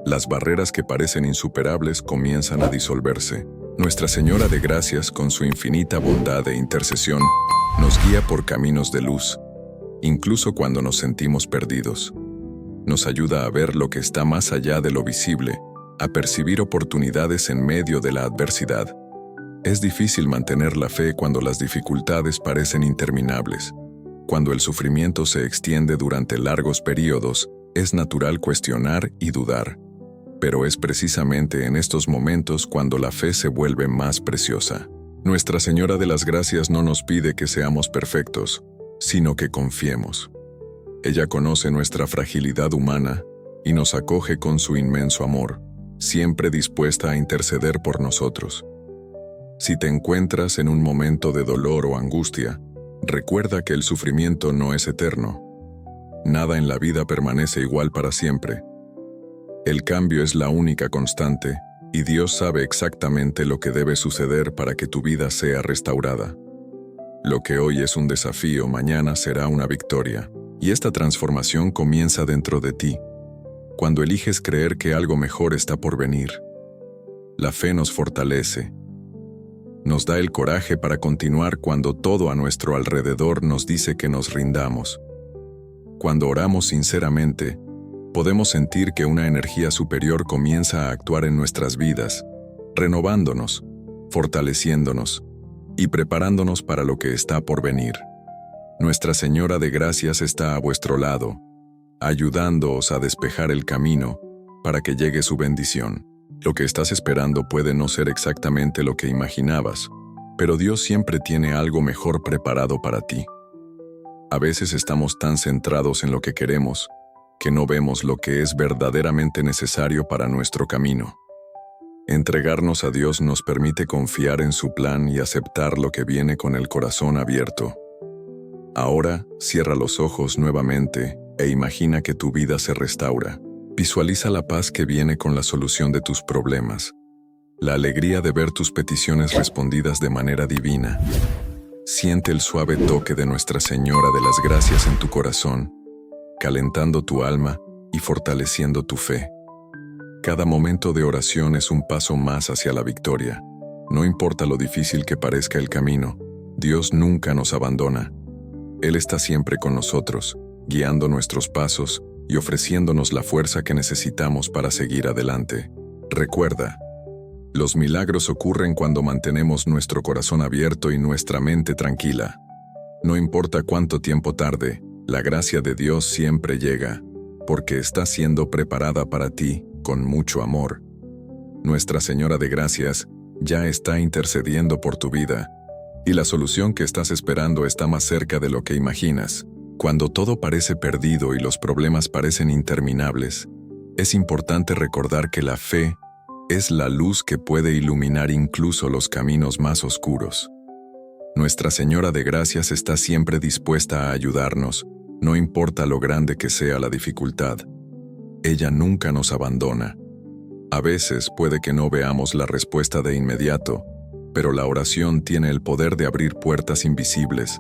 las barreras que parecen insuperables comienzan a disolverse. Nuestra Señora de Gracias, con su infinita bondad e intercesión, nos guía por caminos de luz, incluso cuando nos sentimos perdidos. Nos ayuda a ver lo que está más allá de lo visible, a percibir oportunidades en medio de la adversidad. Es difícil mantener la fe cuando las dificultades parecen interminables. Cuando el sufrimiento se extiende durante largos periodos, es natural cuestionar y dudar. Pero es precisamente en estos momentos cuando la fe se vuelve más preciosa. Nuestra Señora de las Gracias no nos pide que seamos perfectos, sino que confiemos. Ella conoce nuestra fragilidad humana y nos acoge con su inmenso amor, siempre dispuesta a interceder por nosotros. Si te encuentras en un momento de dolor o angustia, recuerda que el sufrimiento no es eterno. Nada en la vida permanece igual para siempre. El cambio es la única constante, y Dios sabe exactamente lo que debe suceder para que tu vida sea restaurada. Lo que hoy es un desafío, mañana será una victoria, y esta transformación comienza dentro de ti, cuando eliges creer que algo mejor está por venir. La fe nos fortalece. Nos da el coraje para continuar cuando todo a nuestro alrededor nos dice que nos rindamos. Cuando oramos sinceramente, podemos sentir que una energía superior comienza a actuar en nuestras vidas, renovándonos, fortaleciéndonos y preparándonos para lo que está por venir. Nuestra Señora de Gracias está a vuestro lado, ayudándoos a despejar el camino para que llegue su bendición. Lo que estás esperando puede no ser exactamente lo que imaginabas, pero Dios siempre tiene algo mejor preparado para ti. A veces estamos tan centrados en lo que queremos, que no vemos lo que es verdaderamente necesario para nuestro camino. Entregarnos a Dios nos permite confiar en su plan y aceptar lo que viene con el corazón abierto. Ahora, cierra los ojos nuevamente e imagina que tu vida se restaura. Visualiza la paz que viene con la solución de tus problemas, la alegría de ver tus peticiones respondidas de manera divina. Siente el suave toque de Nuestra Señora de las Gracias en tu corazón calentando tu alma y fortaleciendo tu fe. Cada momento de oración es un paso más hacia la victoria. No importa lo difícil que parezca el camino, Dios nunca nos abandona. Él está siempre con nosotros, guiando nuestros pasos y ofreciéndonos la fuerza que necesitamos para seguir adelante. Recuerda, los milagros ocurren cuando mantenemos nuestro corazón abierto y nuestra mente tranquila. No importa cuánto tiempo tarde, la gracia de Dios siempre llega, porque está siendo preparada para ti con mucho amor. Nuestra Señora de Gracias ya está intercediendo por tu vida, y la solución que estás esperando está más cerca de lo que imaginas. Cuando todo parece perdido y los problemas parecen interminables, es importante recordar que la fe es la luz que puede iluminar incluso los caminos más oscuros. Nuestra Señora de Gracias está siempre dispuesta a ayudarnos, no importa lo grande que sea la dificultad. Ella nunca nos abandona. A veces puede que no veamos la respuesta de inmediato, pero la oración tiene el poder de abrir puertas invisibles,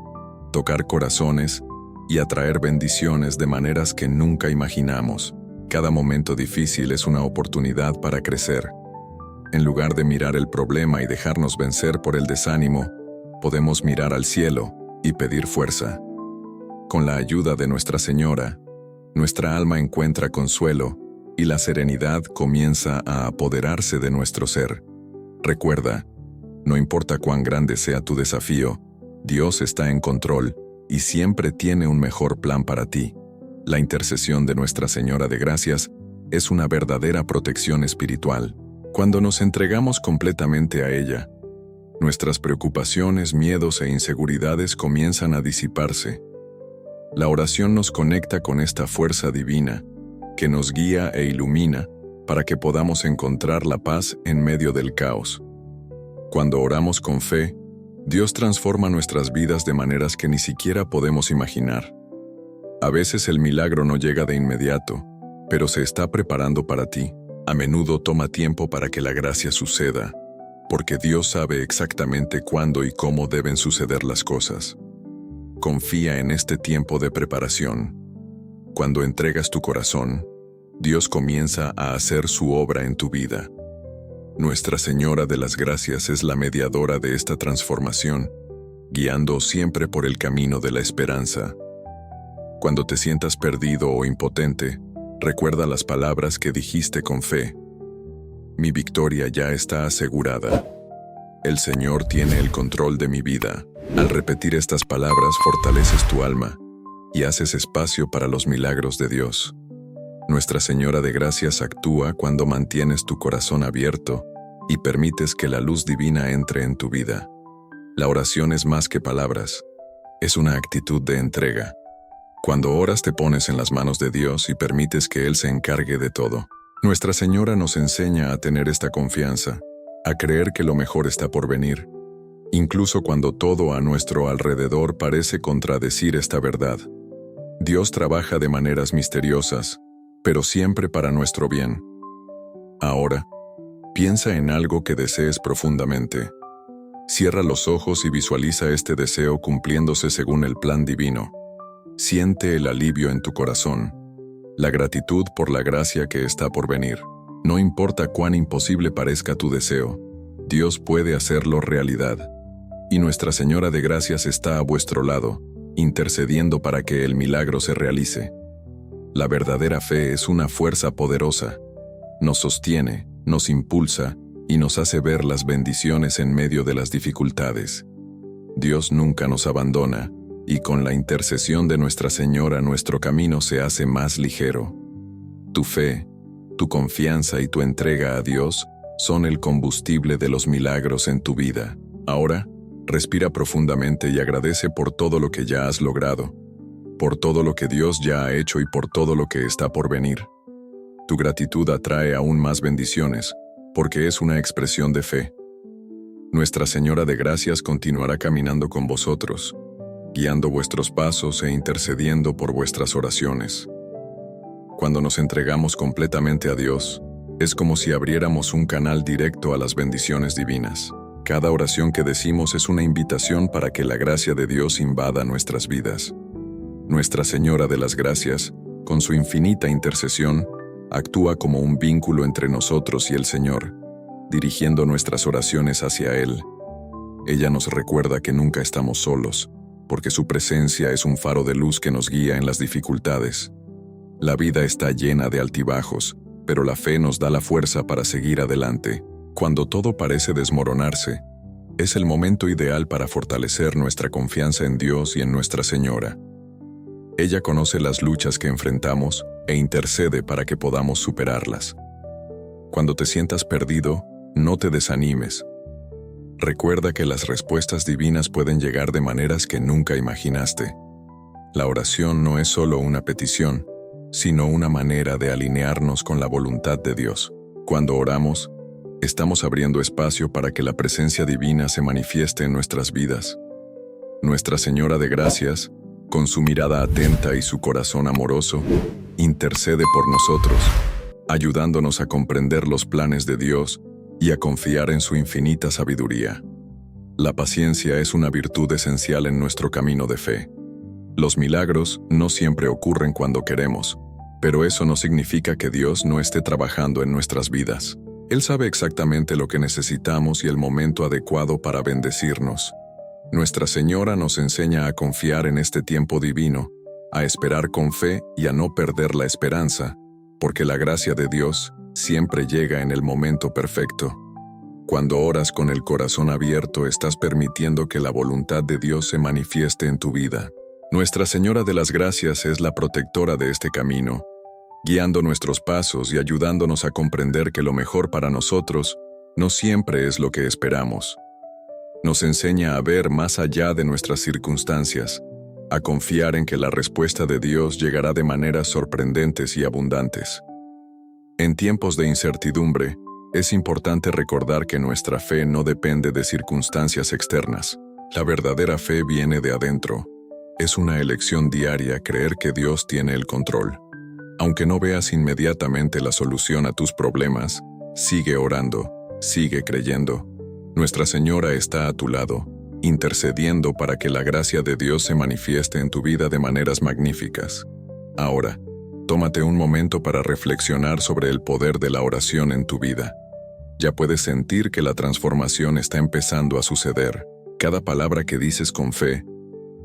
tocar corazones y atraer bendiciones de maneras que nunca imaginamos. Cada momento difícil es una oportunidad para crecer. En lugar de mirar el problema y dejarnos vencer por el desánimo, podemos mirar al cielo y pedir fuerza. Con la ayuda de Nuestra Señora, nuestra alma encuentra consuelo y la serenidad comienza a apoderarse de nuestro ser. Recuerda, no importa cuán grande sea tu desafío, Dios está en control y siempre tiene un mejor plan para ti. La intercesión de Nuestra Señora de Gracias es una verdadera protección espiritual. Cuando nos entregamos completamente a ella, nuestras preocupaciones, miedos e inseguridades comienzan a disiparse. La oración nos conecta con esta fuerza divina que nos guía e ilumina para que podamos encontrar la paz en medio del caos. Cuando oramos con fe, Dios transforma nuestras vidas de maneras que ni siquiera podemos imaginar. A veces el milagro no llega de inmediato, pero se está preparando para ti. A menudo toma tiempo para que la gracia suceda, porque Dios sabe exactamente cuándo y cómo deben suceder las cosas. Confía en este tiempo de preparación. Cuando entregas tu corazón, Dios comienza a hacer su obra en tu vida. Nuestra Señora de las Gracias es la mediadora de esta transformación, guiando siempre por el camino de la esperanza. Cuando te sientas perdido o impotente, recuerda las palabras que dijiste con fe. Mi victoria ya está asegurada. El Señor tiene el control de mi vida. Al repetir estas palabras fortaleces tu alma y haces espacio para los milagros de Dios. Nuestra Señora de Gracias actúa cuando mantienes tu corazón abierto y permites que la luz divina entre en tu vida. La oración es más que palabras, es una actitud de entrega. Cuando oras te pones en las manos de Dios y permites que Él se encargue de todo. Nuestra Señora nos enseña a tener esta confianza, a creer que lo mejor está por venir, incluso cuando todo a nuestro alrededor parece contradecir esta verdad. Dios trabaja de maneras misteriosas, pero siempre para nuestro bien. Ahora, piensa en algo que desees profundamente. Cierra los ojos y visualiza este deseo cumpliéndose según el plan divino. Siente el alivio en tu corazón, la gratitud por la gracia que está por venir. No importa cuán imposible parezca tu deseo, Dios puede hacerlo realidad. Y Nuestra Señora de Gracias está a vuestro lado, intercediendo para que el milagro se realice. La verdadera fe es una fuerza poderosa. Nos sostiene, nos impulsa y nos hace ver las bendiciones en medio de las dificultades. Dios nunca nos abandona, y con la intercesión de Nuestra Señora nuestro camino se hace más ligero. Tu fe, tu confianza y tu entrega a Dios son el combustible de los milagros en tu vida. Ahora, respira profundamente y agradece por todo lo que ya has logrado, por todo lo que Dios ya ha hecho y por todo lo que está por venir. Tu gratitud atrae aún más bendiciones, porque es una expresión de fe. Nuestra Señora de Gracias continuará caminando con vosotros, guiando vuestros pasos e intercediendo por vuestras oraciones. Cuando nos entregamos completamente a Dios, es como si abriéramos un canal directo a las bendiciones divinas. Cada oración que decimos es una invitación para que la gracia de Dios invada nuestras vidas. Nuestra Señora de las Gracias con su infinita intercesión, actúa como un vínculo entre nosotros y el Señor, dirigiendo nuestras oraciones hacia Él. Ella nos recuerda que nunca estamos solos, porque su presencia es un faro de luz que nos guía en las dificultades. La vida está llena de altibajos, pero la fe nos da la fuerza para seguir adelante. Cuando todo parece desmoronarse, es el momento ideal para fortalecer nuestra confianza en Dios y en Nuestra Señora. Ella conoce las luchas que enfrentamos e intercede para que podamos superarlas. Cuando te sientas perdido, no te desanimes. Recuerda que las respuestas divinas pueden llegar de maneras que nunca imaginaste. La oración no es solo una petición, sino una manera de alinearnos con la voluntad de Dios. Cuando oramos, estamos abriendo espacio para que la presencia divina se manifieste en nuestras vidas. Nuestra Señora de Gracias, con su mirada atenta y su corazón amoroso, intercede por nosotros, ayudándonos a comprender los planes de Dios y a confiar en su infinita sabiduría. La paciencia es una virtud esencial en nuestro camino de fe. Los milagros no siempre ocurren cuando queremos, pero eso no significa que Dios no esté trabajando en nuestras vidas. Él sabe exactamente lo que necesitamos y el momento adecuado para bendecirnos. Nuestra Señora nos enseña a confiar en este tiempo divino, a esperar con fe y a no perder la esperanza, porque la gracia de Dios siempre llega en el momento perfecto. Cuando oras con el corazón abierto, estás permitiendo que la voluntad de Dios se manifieste en tu vida. Nuestra Señora de las Gracias es la protectora de este camino, guiando nuestros pasos y ayudándonos a comprender que lo mejor para nosotros no siempre es lo que esperamos. Nos enseña a ver más allá de nuestras circunstancias, a confiar en que la respuesta de Dios llegará de maneras sorprendentes y abundantes. En tiempos de incertidumbre, es importante recordar que nuestra fe no depende de circunstancias externas. La verdadera fe viene de adentro. Es una elección diaria creer que Dios tiene el control. Aunque no veas inmediatamente la solución a tus problemas, sigue orando, sigue creyendo. Nuestra Señora está a tu lado, intercediendo para que la gracia de Dios se manifieste en tu vida de maneras magníficas. Ahora, tómate un momento para reflexionar sobre el poder de la oración en tu vida. Ya puedes sentir que la transformación está empezando a suceder. Cada palabra que dices con fe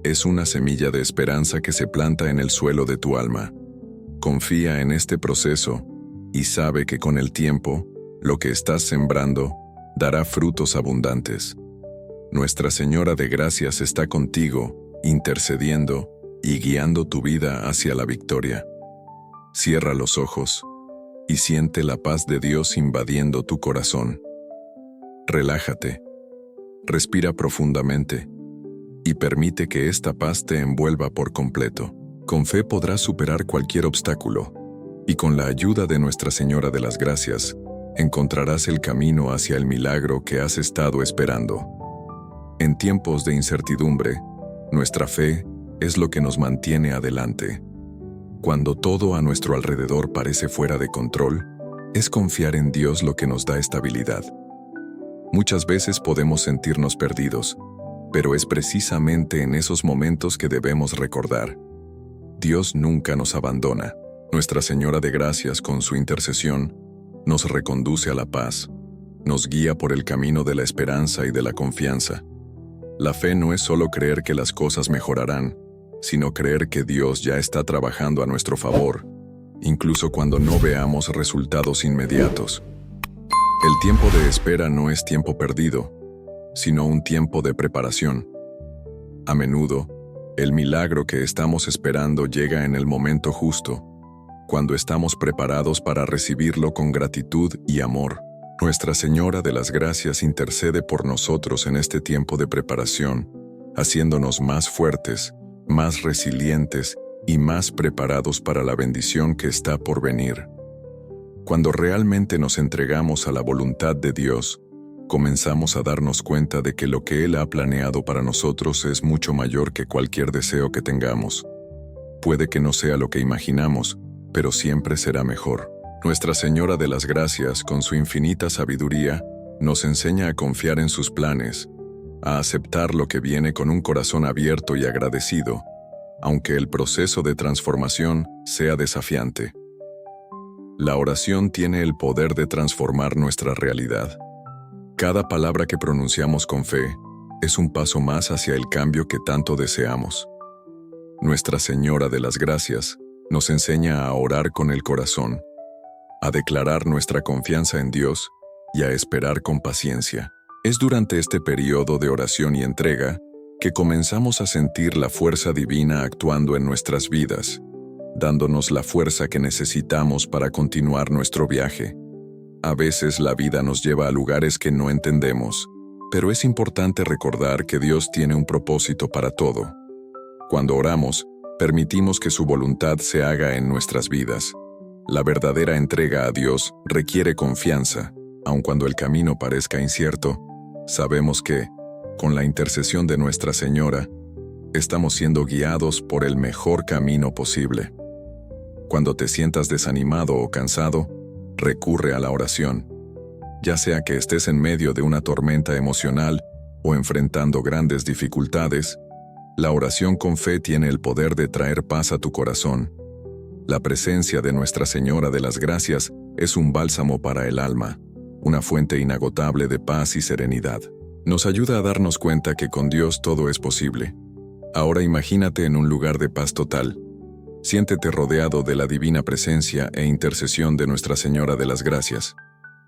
es una semilla de esperanza que se planta en el suelo de tu alma. Confía en este proceso y sabe que con el tiempo, lo que estás sembrando dará frutos abundantes. Nuestra Señora de Gracias está contigo, intercediendo y guiando tu vida hacia la victoria. Cierra los ojos y siente la paz de Dios invadiendo tu corazón. Relájate, respira profundamente y permite que esta paz te envuelva por completo. Con fe podrás superar cualquier obstáculo, y con la ayuda de Nuestra Señora de las Gracias, encontrarás el camino hacia el milagro que has estado esperando. En tiempos de incertidumbre, nuestra fe es lo que nos mantiene adelante. Cuando todo a nuestro alrededor parece fuera de control, es confiar en Dios lo que nos da estabilidad. Muchas veces podemos sentirnos perdidos, pero es precisamente en esos momentos que debemos recordar: Dios nunca nos abandona. Nuestra Señora de Gracias, con su intercesión, nos reconduce a la paz, nos guía por el camino de la esperanza y de la confianza. La fe no es solo creer que las cosas mejorarán, sino creer que Dios ya está trabajando a nuestro favor, incluso cuando no veamos resultados inmediatos. El tiempo de espera no es tiempo perdido, sino un tiempo de preparación. A menudo, el milagro que estamos esperando llega en el momento justo, cuando estamos preparados para recibirlo con gratitud y amor. Nuestra Señora de las Gracias intercede por nosotros en este tiempo de preparación, haciéndonos más fuertes, más resilientes y más preparados para la bendición que está por venir. Cuando realmente nos entregamos a la voluntad de Dios, comenzamos a darnos cuenta de que lo que Él ha planeado para nosotros es mucho mayor que cualquier deseo que tengamos. Puede que no sea lo que imaginamos, pero siempre será mejor. Nuestra Señora de las Gracias, con su infinita sabiduría, nos enseña a confiar en sus planes, a aceptar lo que viene con un corazón abierto y agradecido, aunque el proceso de transformación sea desafiante. La oración tiene el poder de transformar nuestra realidad. Cada palabra que pronunciamos con fe es un paso más hacia el cambio que tanto deseamos. Nuestra Señora de las Gracias nos enseña a orar con el corazón, a declarar nuestra confianza en Dios y a esperar con paciencia. Es durante este periodo de oración y entrega que comenzamos a sentir la fuerza divina actuando en nuestras vidas, dándonos la fuerza que necesitamos para continuar nuestro viaje. A veces la vida nos lleva a lugares que no entendemos, pero es importante recordar que Dios tiene un propósito para todo. Cuando oramos, permitimos que su voluntad se haga en nuestras vidas. La verdadera entrega a Dios requiere confianza, aun cuando el camino parezca incierto. Sabemos que, con la intercesión de Nuestra Señora, estamos siendo guiados por el mejor camino posible. Cuando te sientas desanimado o cansado, recurre a la oración. Ya sea que estés en medio de una tormenta emocional o enfrentando grandes dificultades, la oración con fe tiene el poder de traer paz a tu corazón. La presencia de Nuestra Señora de las Gracias es un bálsamo para el alma, una fuente inagotable de paz y serenidad. Nos ayuda a darnos cuenta que con Dios todo es posible. Ahora imagínate en un lugar de paz total. Siéntete rodeado de la divina presencia e intercesión de Nuestra Señora de las Gracias.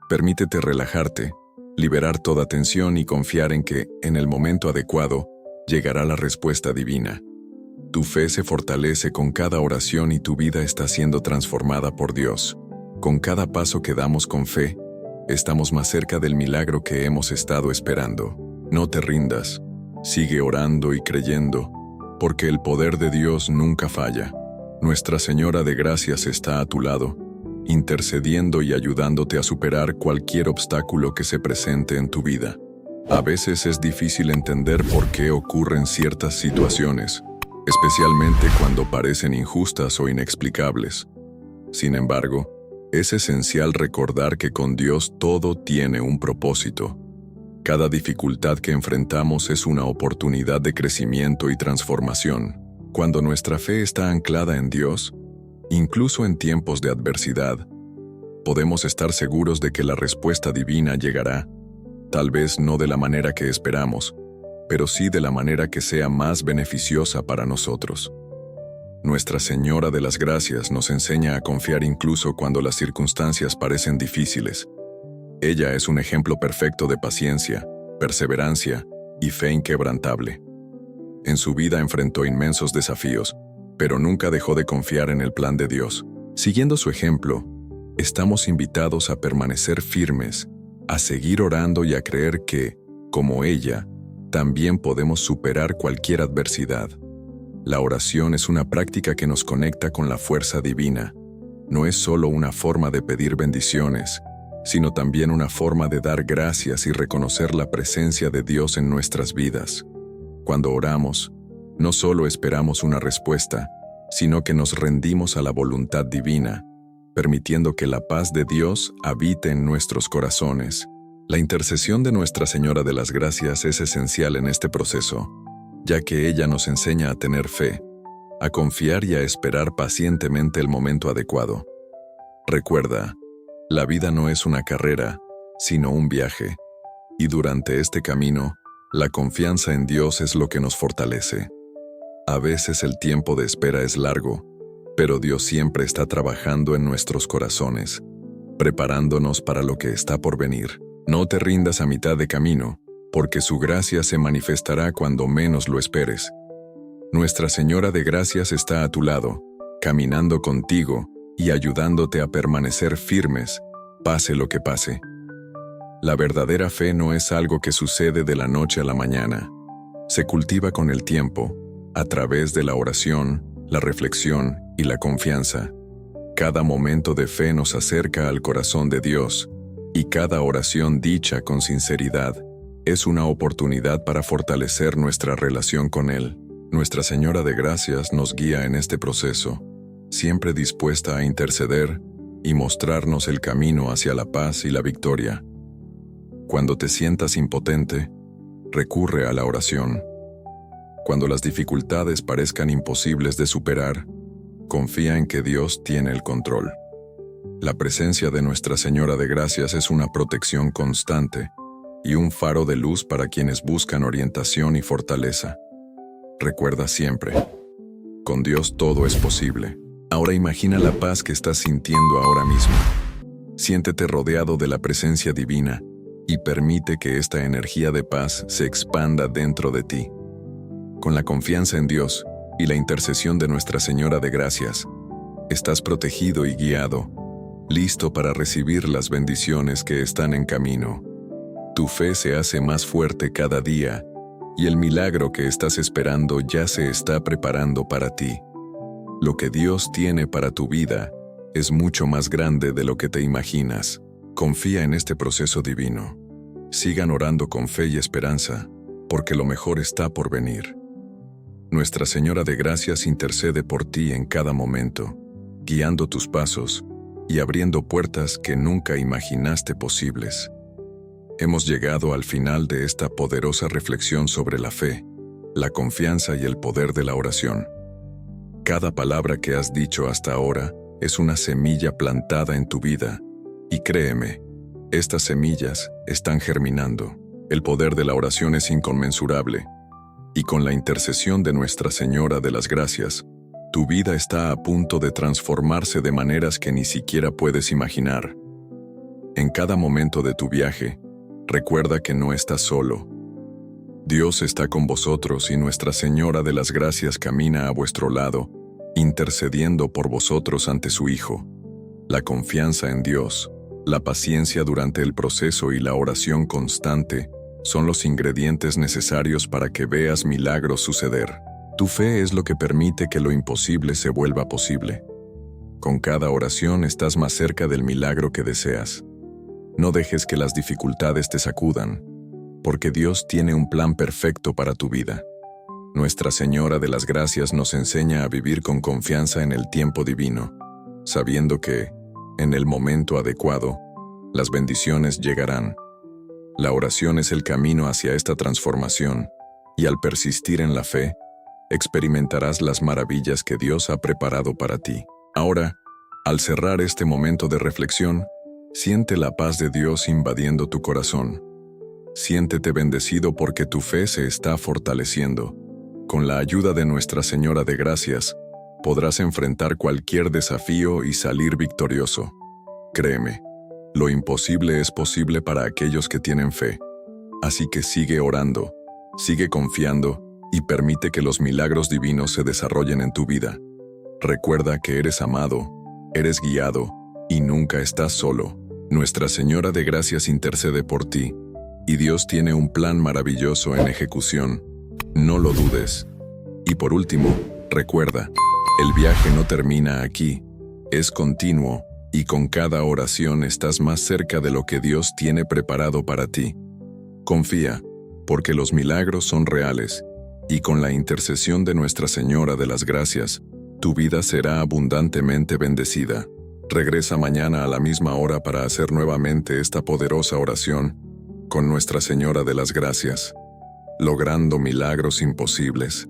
Permítete relajarte, liberar toda tensión y confiar en que, en el momento adecuado, llegará la respuesta divina. Tu fe se fortalece con cada oración y tu vida está siendo transformada por Dios. Con cada paso que damos con fe, estamos más cerca del milagro que hemos estado esperando. No te rindas, sigue orando y creyendo, porque el poder de Dios nunca falla. Nuestra Señora de Gracias está a tu lado, intercediendo y ayudándote a superar cualquier obstáculo que se presente en tu vida. A veces es difícil entender por qué ocurren ciertas situaciones, especialmente cuando parecen injustas o inexplicables. Sin embargo, es esencial recordar que con Dios todo tiene un propósito. Cada dificultad que enfrentamos es una oportunidad de crecimiento y transformación. Cuando nuestra fe está anclada en Dios, incluso en tiempos de adversidad, podemos estar seguros de que la respuesta divina llegará, tal vez no de la manera que esperamos, pero sí de la manera que sea más beneficiosa para nosotros. Nuestra Señora de las Gracias nos enseña a confiar incluso cuando las circunstancias parecen difíciles. Ella es un ejemplo perfecto de paciencia, perseverancia y fe inquebrantable. En su vida enfrentó inmensos desafíos, pero nunca dejó de confiar en el plan de Dios. Siguiendo su ejemplo, estamos invitados a permanecer firmes, a seguir orando y a creer que, como ella, también podemos superar cualquier adversidad. La oración es una práctica que nos conecta con la fuerza divina. No es solo una forma de pedir bendiciones, sino también una forma de dar gracias y reconocer la presencia de Dios en nuestras vidas. Cuando oramos, no solo esperamos una respuesta, sino que nos rendimos a la voluntad divina, permitiendo que la paz de Dios habite en nuestros corazones. La intercesión de Nuestra Señora de las Gracias es esencial en este proceso, ya que ella nos enseña a tener fe, a confiar y a esperar pacientemente el momento adecuado. Recuerda, la vida no es una carrera, sino un viaje, y durante este camino, la confianza en Dios es lo que nos fortalece. A veces el tiempo de espera es largo, pero Dios siempre está trabajando en nuestros corazones, preparándonos para lo que está por venir. No te rindas a mitad de camino, porque su gracia se manifestará cuando menos lo esperes. Nuestra Señora de Gracias está a tu lado, caminando contigo y ayudándote a permanecer firmes, pase lo que pase. La verdadera fe no es algo que sucede de la noche a la mañana. Se cultiva con el tiempo, a través de la oración, la reflexión y la confianza. Cada momento de fe nos acerca al corazón de Dios, y cada oración dicha con sinceridad es una oportunidad para fortalecer nuestra relación con Él. Nuestra Señora de Gracias nos guía en este proceso, siempre dispuesta a interceder y mostrarnos el camino hacia la paz y la victoria. Cuando te sientas impotente, recurre a la oración. Cuando las dificultades parezcan imposibles de superar, confía en que Dios tiene el control. La presencia de Nuestra Señora de Gracias es una protección constante y un faro de luz para quienes buscan orientación y fortaleza. Recuerda siempre, con Dios todo es posible. Ahora imagina la paz que estás sintiendo ahora mismo. Siéntete rodeado de la presencia divina y permite que esta energía de paz se expanda dentro de ti. Con la confianza en Dios y la intercesión de Nuestra Señora de Gracias, estás protegido y guiado, listo para recibir las bendiciones que están en camino. Tu fe se hace más fuerte cada día y el milagro que estás esperando ya se está preparando para ti. Lo que Dios tiene para tu vida es mucho más grande de lo que te imaginas. Confía en este proceso divino. Sigan orando con fe y esperanza, porque lo mejor está por venir. Nuestra Señora de Gracias intercede por ti en cada momento, guiando tus pasos y abriendo puertas que nunca imaginaste posibles. Hemos llegado al final de esta poderosa reflexión sobre la fe, la confianza y el poder de la oración. Cada palabra que has dicho hasta ahora es una semilla plantada en tu vida, y créeme, estas semillas están germinando. El poder de la oración es inconmensurable, y con la intercesión de Nuestra Señora de las Gracias, tu vida está a punto de transformarse de maneras que ni siquiera puedes imaginar. En cada momento de tu viaje, recuerda que no estás solo. Dios está con vosotros y Nuestra Señora de las Gracias camina a vuestro lado, intercediendo por vosotros ante su Hijo. La confianza en Dios, la paciencia durante el proceso y la oración constante son los ingredientes necesarios para que veas milagros suceder. Tu fe es lo que permite que lo imposible se vuelva posible. Con cada oración estás más cerca del milagro que deseas. No dejes que las dificultades te sacudan, porque Dios tiene un plan perfecto para tu vida. Nuestra Señora de las Gracias nos enseña a vivir con confianza en el tiempo divino, sabiendo que, en el momento adecuado, las bendiciones llegarán. La oración es el camino hacia esta transformación, y al persistir en la fe, experimentarás las maravillas que Dios ha preparado para ti. Ahora, al cerrar este momento de reflexión, siente la paz de Dios invadiendo tu corazón. Siéntete bendecido porque tu fe se está fortaleciendo. Con la ayuda de Nuestra Señora de Gracias, podrás enfrentar cualquier desafío y salir victorioso. Créeme, lo imposible es posible para aquellos que tienen fe. Así que sigue orando, sigue confiando y permite que los milagros divinos se desarrollen en tu vida. Recuerda que eres amado, eres guiado y nunca estás solo. Nuestra Señora de Gracias intercede por ti, y Dios tiene un plan maravilloso en ejecución. No lo dudes. Y por último, recuerda, el viaje no termina aquí, es continuo, y con cada oración estás más cerca de lo que Dios tiene preparado para ti. Confía, porque los milagros son reales, y con la intercesión de Nuestra Señora de las Gracias, tu vida será abundantemente bendecida. Regresa mañana a la misma hora para hacer nuevamente esta poderosa oración con Nuestra Señora de las Gracias, logrando milagros imposibles.